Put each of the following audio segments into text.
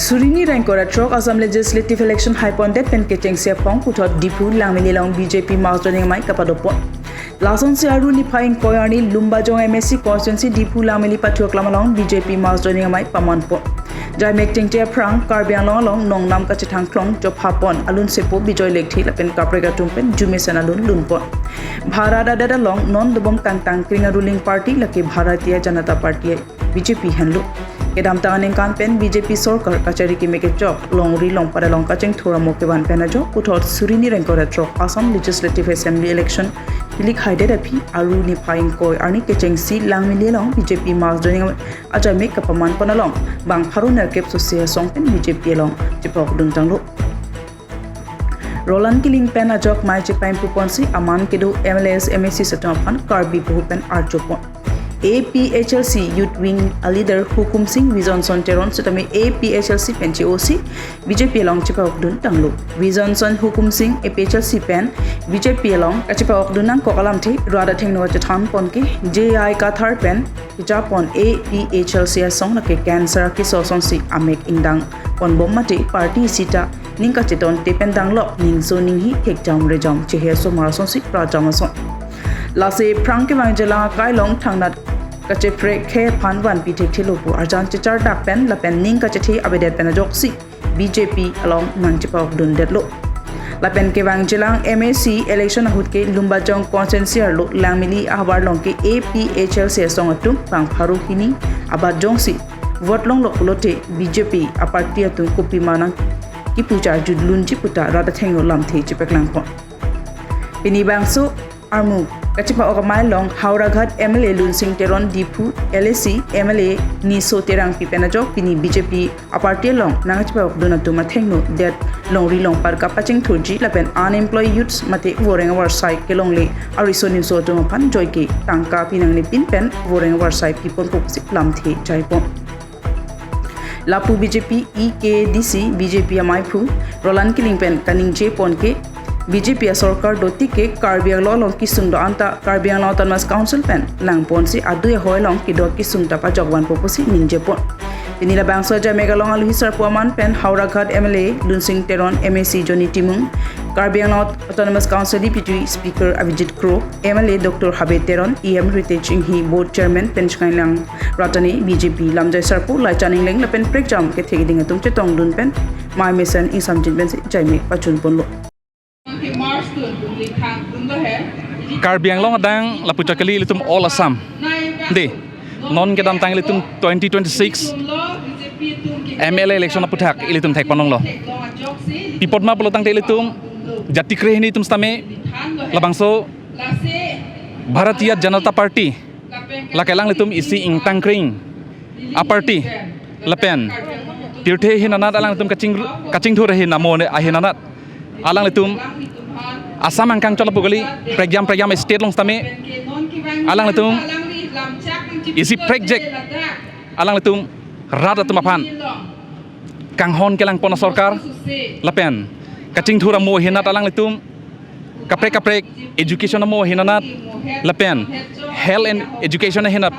Surini Rankora Trok Assam Legislative Election haipondet pen kechengsi puthot dipu Langmili BJP Mass Amei kapadopon. Lason se aru ni phaing koyani lumba jong MSC constituency dipu Langmili pathok lamalong BJP Mass Amei pamanpo. Jai mekting tia prang karbiang long nongnam ka chithang klong job hapon alun sepo bijoy lekthi lapen kaprega tumpen jumesan alun lunpon. Bharada dada long non dobom kantang kringa ruling party laki Bharatiya Janata Party BJP hanlu. Kedam tangan kan pen BJP Sorkar kachari ki make job long ri long pada long kacheng thora moke ban pen ajo puthot Surini Rankora Trok Assam Legislative Assembly election pilik haide api aru ni phaing koi arni kechengsi Langmili long BJP Mass joining aja make kapaman panalong bang haruna kep sosia song pen BJP long jipok dun tanglo Roland Killing pen ajok mai chipaim puponsi aman kedo MLS MSC setapan karbi pupen arjopon APHLC Youth Wing leader Hukum Singh Vision Son Teron sutame APHLC pen COC BJP long chipawak dun tanglo Vision Son Hukum Singh APHLC pen BJP long kachipawak dun nang kokalam thi rada thengno chathan ponke JI ka third pen japon APHLC song na ke cancer ki sosong si amek indang pon bommati party sita ningka cheton tepen danglo ningso ninghi thekjam rejam chehe so marason si prajamason lase prangke wangjela kailong thangnat kache prek khe phanwan pithek thilopu arjan chichar dak pen la pen ning kache thi abedet pen joksi BJP along nangchipok dun detlo la pen ke wangjelang MAC election hutke lumbajong constituency arlo Langmili ahbar longke APHLC song atum pang pharu kini abad jongsi vote long lokulote BJP aparti atum kopi manang ki puja judlun jiputa rada thengo lamthi chipeklang pon pini bangso armu kachipa okamai long Hauraghat MLA Lunsing Teron Dipu LAC MLA Niso Terang Pipenajok pini BJP aparti long nangachipa okdunatu mathengno that long ri long par kapaching thurji lapen unemployed youths mate voreng war side kelong le ariso nimso to pan joyke tangka pinang ni pinpen voreng war side pipon popsi lamthi jaipon Lapu BJP EKDC BJP Amei Roland Killing pen kaning Japon ke BJP Sorkar doti ke karbiang long kisung do anta karbiang long tanmas council pen langpon si adu hoi long kido kisung tapa jogwan poposi ningjepon pinila bangso ja megalong alu hisar puaman pen Hauraghat MLA Lunsing Teron MAC Joni Timung karbiang long autonomous council deputy speaker Abhijit Kro MLA Dr Habe Teron EM Rite Chinghi board chairman pen Chkailang Ratani BJP Lamjai Sarpu lai chaning leng la pen prekjam ke thegiding atum chetong dun pen mai mesan insam jin pen jaime pachun ponlo Karbiang long adang lapu cakali litum all Assam. De non kedam tang litum 2026 MLA election aputhak ilitum thek panong lo. Pipotma pelotang te litum jati krehni tum stame labangso Bharatiya Janata Party lakelang litum isi ingtang kring a party lapen tirthe hinanat alang litum kaching thur hinamone ahinanat alang litum Assam angkang cola pugali pregyam state long stame alang letung isi project alang letung rada tumapan kang hon kelang pona sorkar lapen kaching thura mo hinat alang letung kaprek education mo hinanat lapen health and education hinat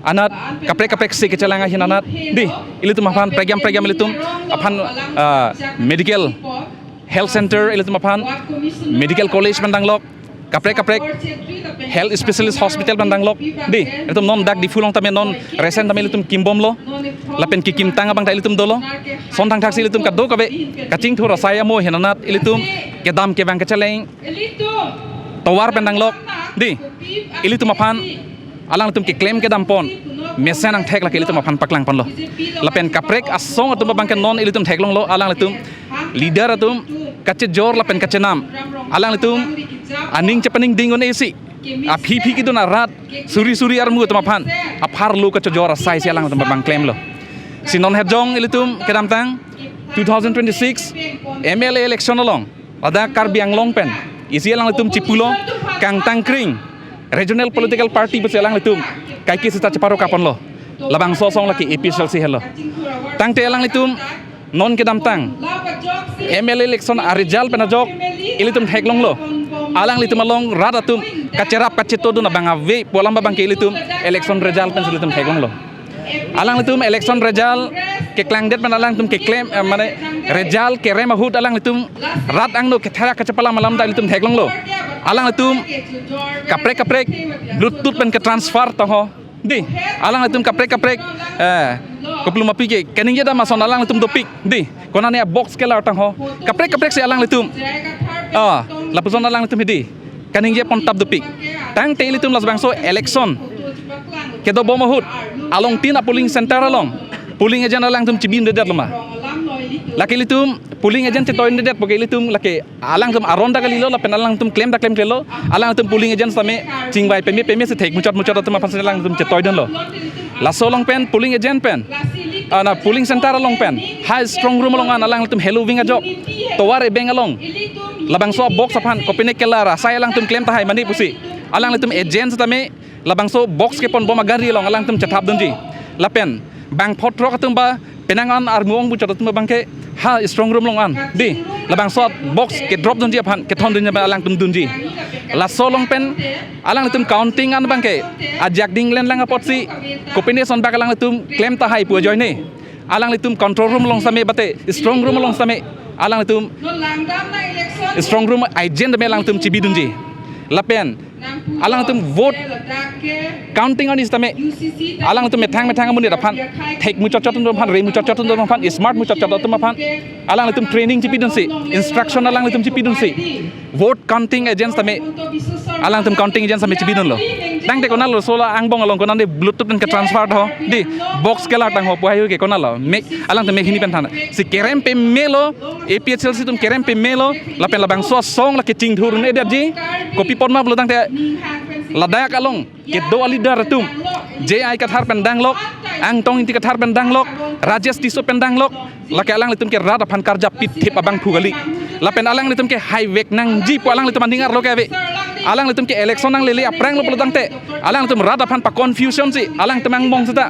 anat kaprek se kechalanga hinanat di ilitum apan pregyam ilitum apan medical health center ilitum apan medical college pandanglok kaprek health specialist hospital pandanglok di ilitum non dak di fulong tame non recent tame ilitum kimbom lo lapen kikim tanga bang ta ilitum dolo son tang taksi ilitum kaddo kabe kaching thura saya mo hinanat ilitum kedam ke bang kechaleng tawar pandanglok di ilitum apan alang ilitum ke claim kedam pon mesen ang thek la ilitum apan paklang panlo lapen kaprek asong atum bang non ilitum theklong lo alang ilitum leader atum kache jor lapen kache nam alang litum aning chapaning dingon esi a phi ki dona rat suri armu tumapan a phar lu kache jor sai si alang tum bang claim lo sinon hedjong ilitum kedam tang 2026 MLA election along ada karbiang long pen isi alang litum cipulo kang tangkring regional political party bes alang litum kaiki sita ceparo kapon lo labang sosong laki APHLC hello tang te alang litum non kedam tang MLA election arijal penajok ilitum heklong lo alang litum along radatum kacerap kacetodu na bang ave polam babang ke ilitum election result pen ilitum heklong lo alang litum election result ke klang det man alang tum ke claim mane rejal ke rem ahut alang tum rat ang no ke thara ka chapala malam da tum theklong lo alang tum kaprek bluetooth pen ke transfer to ho di alang tum kaprek koplu mapi ke kening je da mason alang tum topik di konane box ke la tang ho kaprek se alang tum lapuson alang tum hidi kening je pon tab topik tang te tum las bangso election ke do bomahut along tin a polling center along polling agent alang tum cibin dedet lama laki litum polling agent te toin dedet poke litum laki alang tum aronda kali lo la pen alang tum claim lo alang tum polling agent same cingbai pemi se thek mucot tum pan alang tum ce toy den lo la solong pen polling agent pen na polling center along pen high strong room along alang tum hello wing a job toware beng along labang so box apan kopine kelara saya alang tum claim ta hai mani pusi alang tum agent tame labang so box ke pon boma gari long alang tum cethap donji lapen bang photro katum ba penangan armuang bu chotot tum bangke ha strong room long an di labang so box ke drop donji apan ke thon donji alang tum donji la solong pen alang tum counting an bangke ajak ding len lang apotsi kopine son bak alang tum claim ta hai pu joy ne alang tum control room long same bate strong room long same alang tum strong room agent me alang tum chibi donji lapen alang tum vote counting on is tame alang tum metang amun da phan thek mu chot tum phan re mu chot tum phan smart mu chot tum phan alang tum training chipi dun si instruction alang tum chipi dun si vote counting agents tame alang tum counting agents tame chipi dun lo dang te konal lo sola angbong along konan de bluetooth den ke transfer ho di box kela tang ho puai ke konal lo make alang tum make hini pen thana si kerem pe melo APHL si tum kerem pe melo la pen la bang so song la ke ching dhur ne der ji kopi pon ma blo dang te ladak along ke do alidar tum JI kathar pendang lok ang tong inti kathar pendang lok rajesh tiso pendang lok la ke alang litum ke rada phan karja pit thip abang phugali la pen alang litum ke high wek nang ji po alang litum andingar lo ke ave alang litum ke election nang lele aprang lo dang te alang litum rada phan pa confusion si alang temang bong sita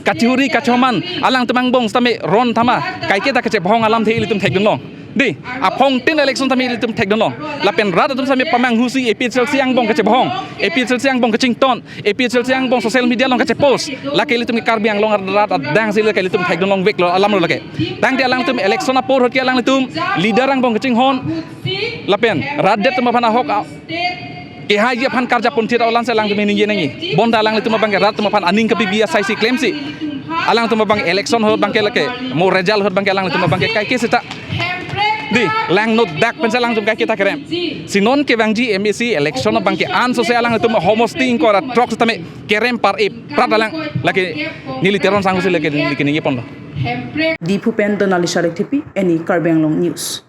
kachuri kachoman alang temang bong stame ron thama kai ke ta ke bhong alam the litum thek dun long di apong tin election tami litum thek don long la pen rada tum sami pamang husi APHL siang bong kache bhong APHL siang bong kaching ton APHL siang bong social media long kache post la ke litum ke karbiang long rat dang sil ke litum thek don long wek lo alam lo la ke dang te alang tum election a por hot ke alang litum leader ang bong kaching hon la pen radet tum phana hok ke haji phan karja ponthira olan se lang tum ni yenangi bonda alang litum bang rat tum phan aning ke bia sai si claim si alang tum bang election hot bang ke la ke mo result hot bang ke alang tum bang ke kai ke sita di lang not dak pen salang tum kai kita kerem sinon ke bangji MSC election bang ke an so se alang tum homosting ko ra truck tame kerem par e prat alang lake nili teron sang se lake ni pon lo Dipu pen donali sharik tipi any Karbianglong news